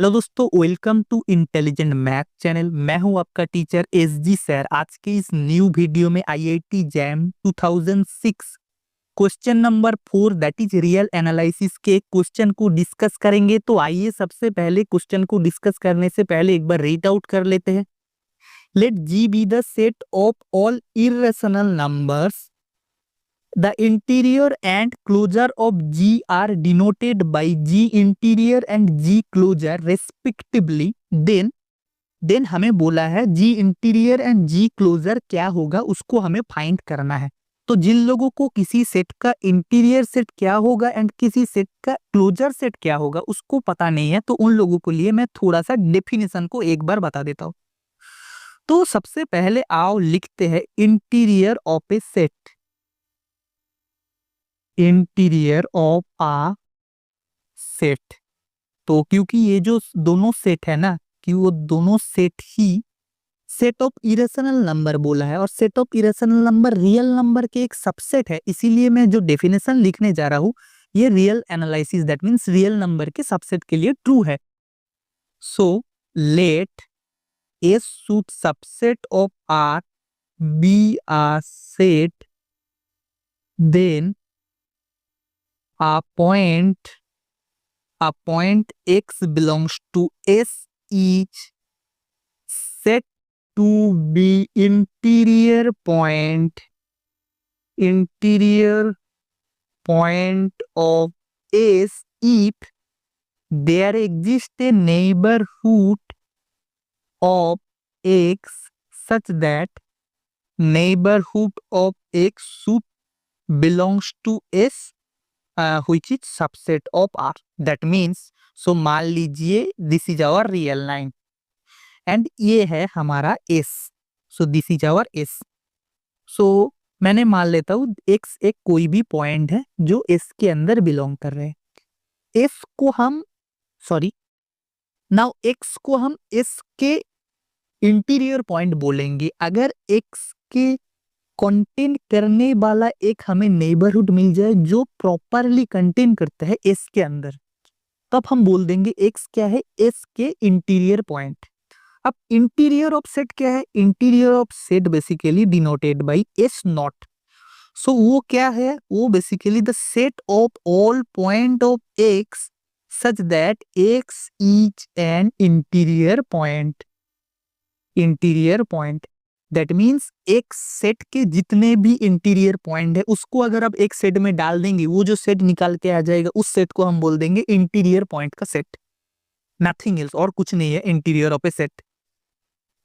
Hello दोस्तों, welcome to intelligent math channel. मैं हूं आपका टीचर एस जी सर। आज के इस न्यू वीडियो में IIT jam 2006 question number 4 that is real analysis के क्वेश्चन को डिस्कस करेंगे। तो आइए सबसे पहले क्वेश्चन को डिस्कस करने से पहले एक बार रीड आउट कर लेते हैं। Let G be the set of all irrational numbers. The interior and closure of G are denoted by G interior and G closure respectively. Then हमें बोला है G interior and G closure क्या होगा, उसको हमें फाइंड करना है। तो जिन लोगों को किसी सेट का इंटीरियर सेट क्या होगा एंड किसी सेट का क्लोजर सेट क्या होगा उसको पता नहीं है, तो उन लोगों के लिए मैं थोड़ा सा डेफिनेशन को एक बार बता देता हूँ। तो सबसे पहले आओ लिखते हैं interior of a set. Interior of a set. तो क्योंकि ये जो दोनों सेट है ना, कि वो दोनों set he set of irrational number बोला है और set of irrational number real number के एक सबसेट है, इसीलिए मैं जो डेफिनेशन लिखने जा रहा हूं ये real analysis that means real number के सबसेट के लिए ट्रू है। So let A suit subset of R be a set, then a point x belongs to S is set to be interior point of S if there exists a neighborhood of x such that neighborhood of x should belongs to S which is subset of R. That means, so मान लीजिए this is our real line and ये है हमारा S. So this is our S. So मैंने मान लेता हूँ X एक कोई भी पॉइंट है जो S के अंदर बिलोंग कर रहे हैं। F को हम नाउ X को हम S के इंटीरियर पॉइंट बोलेंगे। अगर X के कंटेन करने वाला एक हमें नेबरहुड मिल जाए जो प्रॉपरली कंटेन करता है एस के अंदर, तब हम बोल देंगे एक्स क्या है, एस के इंटीरियर पॉइंट। अब इंटीरियर ऑफ सेट क्या है? Interior of set basically denoted by S naught. So वो क्या है? वो basically the set of all point of X such that X is an interior point. Interior point that means एक set के जितने भी इंटीरियर पॉइंट है उसको अगर आप एक सेट में डाल देंगे, वो जो सेट निकाल के आ जाएगा उस सेट को हम बोल देंगे इंटीरियर पॉइंट का सेट। नथिंग एल्स, और कुछ नहीं है इंटीरियर ऑफ ए सेट।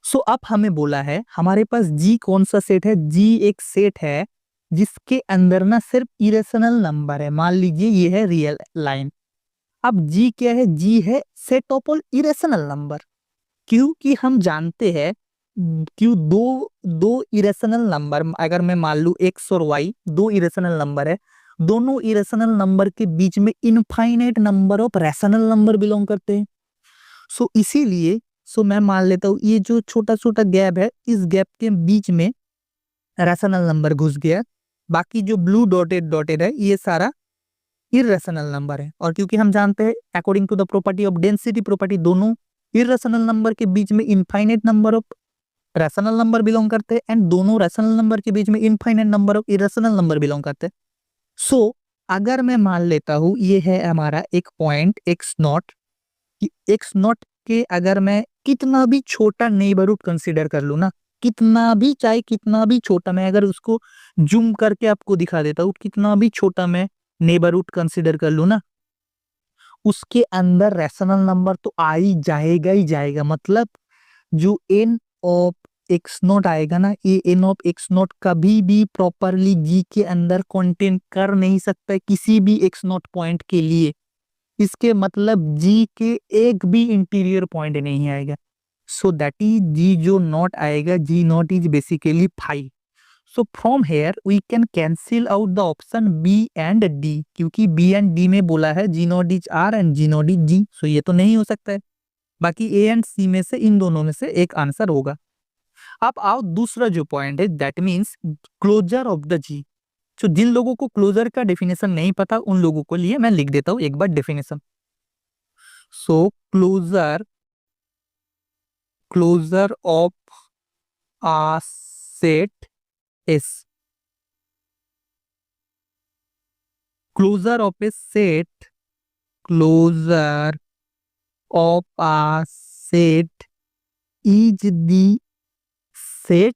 सो अब हमें बोला है हमारे पास जी कौन सा सेट है? जी एक सेट है जिसके अंदर ना सिर्फ इरेशनल नंबर है। मान लीजिए ये है रियल लाइन। अब जी क्या है? जी है set of all irrational number. क्योंकि हम जानते हैं क्यों दो इरेशनल नंबर, अगर मैं मान लू एक्स और वाई दो इरेशनल नंबर है, दोनों इरेशनल नंबर के बीच में infinite number of rational number belong करते हैं। सो इसीलिए मैं मान लेता हूँ ये जो छोटा छोटा गैप है, इस गैप के बीच में रैशनल नंबर घुस गया। बाकी जो ब्लू डॉटेड है ये सारा इरेशनल नंबर है। और क्योंकि हम जानते हैं according to the property of density property, दोनों इरेशनल नंबर के बीच में infinite number of rational number belong करते हैं एंड दोनों रैशनल नंबर के बीच में infinite number of irrational number belong करते हैं। सो अगर मैं मान लेता हूं ये है हमारा एक point x not, x not के अगर मैं कितना भी छोटा नेबरहुड कंसीडर कर लू ना, कितना भी, चाहे कितना भी छोटा, मैं अगर उसको जूम करके आपको दिखा देता हूँ, कितना भी छोटा मैं नेबरहुड कंसीडर कर लू ना, उसके अंदर रैशनल नंबर तो आ ही जाएगा। मतलब जो एन ऑफ एक्स नॉट आएगा ना, ये एन ऑफ एक्स नॉट कभी भी प्रॉपरली जी के अंदर कंटेन कर नहीं सकता है किसी भी एक्स नॉट पॉइंट के लिए। इसके मतलब जी के एक भी इंटीरियर पॉइंट नहीं आएगा। सो दैट इज जी जो नॉट आएगा, G not is basically 5। So from here we can cancel out the option B and D, क्योंकि बी एंड डी में बोला है G not is R and G not is G. So ये तो नहीं हो सकता है। बाकी ए एंड सी में से इन दोनों में से एक आंसर होगा। अब आओ दूसरा जो पॉइंट है that means closure of the G. तो जिन लोगों को क्लोजर का डेफिनेशन नहीं पता उन लोगों को लिए मैं लिख देता हूं एक बार definition. So closure of a set is closure of a set closure of a set is the set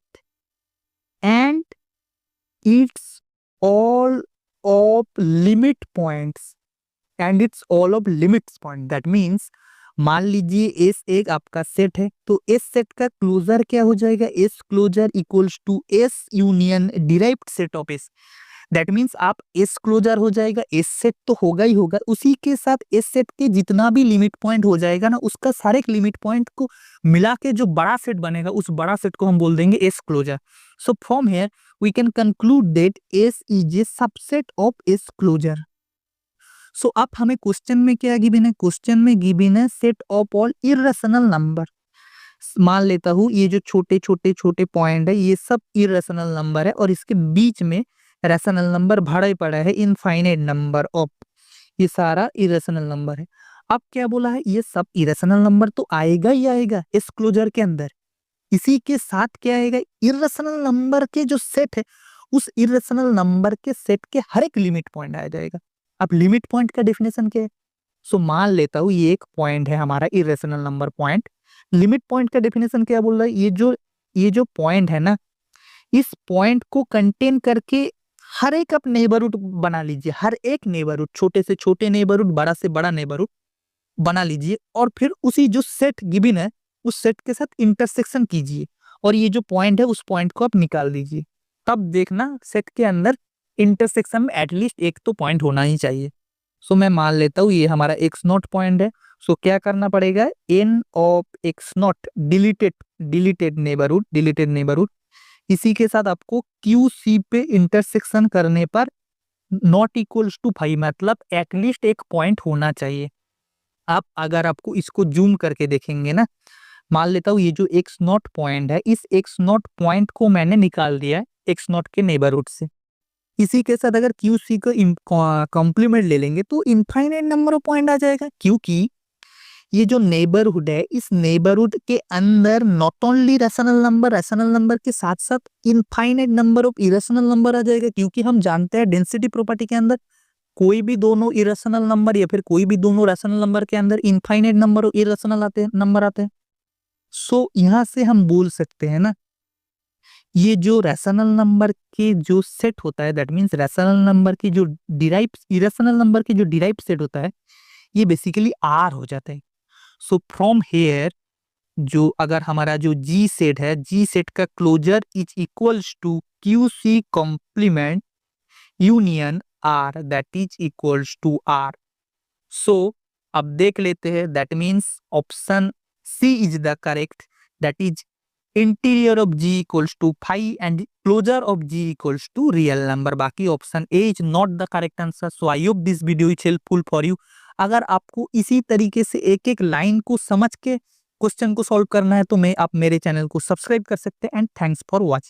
and its all of limit points and it's all of limits point. That means मान लीजिए S एक आपका set है तो S set का closure क्या हो जाएगा, S closure equals to S union derived set of S. That means आप एस क्लोजर हो जाएगा, एस सेट तो होगा ही होगा, उसी के साथ एस सेट के जितना भी लिमिट पॉइंट हो जाएगा ना उसका सारे लिमिट पॉइंट को मिला के जो बड़ा सेट बनेगा उस बड़ा सेट को हम बोल देंगे S closure. So from here we can conclude that S is a subset of S closure. So अब हमें क्वेश्चन में क्या गिवन है, क्वेश्चन में गिवन है set of all irrational number. मान लेता हूँ ये जो छोटे छोटे छोटे पॉइंट है ये सब इर्रेशनल नंबर है और इसके बीच में रैशनल नंबर भरा ही पड़ा है, इनफाइनाइट नंबर ऑफ, ये सारा इरेशनल नंबर है। अब क्या बोला है, ये सब इरेशनल नंबर तो आएगा ही आएगा इस क्लोजर के अंदर, इसी के साथ क्या आएगा, इरेशनल नंबर के जो सेट है उस इरेशनल नंबर के सेट के हर एक लिमिट पॉइंट आ जाएगा। अब लिमिट पॉइंट का डेफिनेशन क्या है, सो मान लेता हूँ ये एक पॉइंट है हमारा irrational number point. Limit point का डेफिनेशन क्या बोल रहा है, ये जो पॉइंट है ना इस पॉइंट को कंटेन करके हर एक आप नेबरहुड बना लीजिए, हर एक नेबरहुड, छोटे से छोटे नेबरहुड, बड़ा से बड़ा नेबरहुड बना लीजिए और फिर उसी जो सेट गिवन है उस सेट के साथ इंटरसेक्शन कीजिए और ये जो पॉइंट है उस पॉइंट को आप निकाल दीजिए। तब देखना सेट के अंदर इंटरसेक्शन में एटलीस्ट एक तो पॉइंट होना ही चाहिए। सो मैं मान लेता हूँ ये हमारा एक्स नॉट पॉइंट है। सो क्या करना पड़ेगा, N of X not deleted neighbourhood इसी के साथ आपको क्यू सी पे इंटरसेक्शन करने पर नॉट इक्वल्स टू 5 मतलब एटलीस्ट एक पॉइंट होना चाहिए। आप अगर आपको इसको जूम करके देखेंगे ना, मान लेता हूँ ये जो एक्स नॉट पॉइंट है इस एक्स नॉट पॉइंट को मैंने निकाल दिया है एक्स नॉट के नेबरहुड से, इसी के साथ अगर क्यू सी को कॉम्प्लीमेंट ले लेंगे तो इनफाइनाइट नंबर ऑफ पॉइंट आ जाएगा, क्योंकि ये जो नेबरहुड है इस नेबरहुड के अंदर नॉट ओनली रैशनल नंबर के साथ साथ infinite number of irrational number आ जाएगा, क्योंकि हम जानते हैं डेंसिटी प्रॉपर्टी के अंदर कोई भी दोनों इरेशनल नंबर या फिर कोई भी दोनों रैशनल नंबर के अंदर infinite number of irrational number आते हैं। सो यहाँ से हम बोल सकते हैं ना ये जो रैशनल नंबर के जो सेट होता है दैट मीन्स रैशनल नंबर की जो इरेशनल नंबर की जो डिराइव सेट होता है ये बेसिकली आर हो जाता है। सो फ्रॉम हेयर जो अगर हमारा जो जी सेट है, जी सेट का closure is equals to Q C complement union R that is equals to R. So अब देख लेते हैं, that means option C is the correct, that is interior of G equals to 5 and closure of G equals to real number. बाकी option A is not the correct answer. So I hope this video is helpful for you. अगर आपको इसी तरीके से एक एक line को समझ के क्वेश्चन को सॉल्व करना है तो आप मेरे चैनल को सब्सक्राइब कर सकते हैं एंड थैंक्स फॉर वॉचिंग।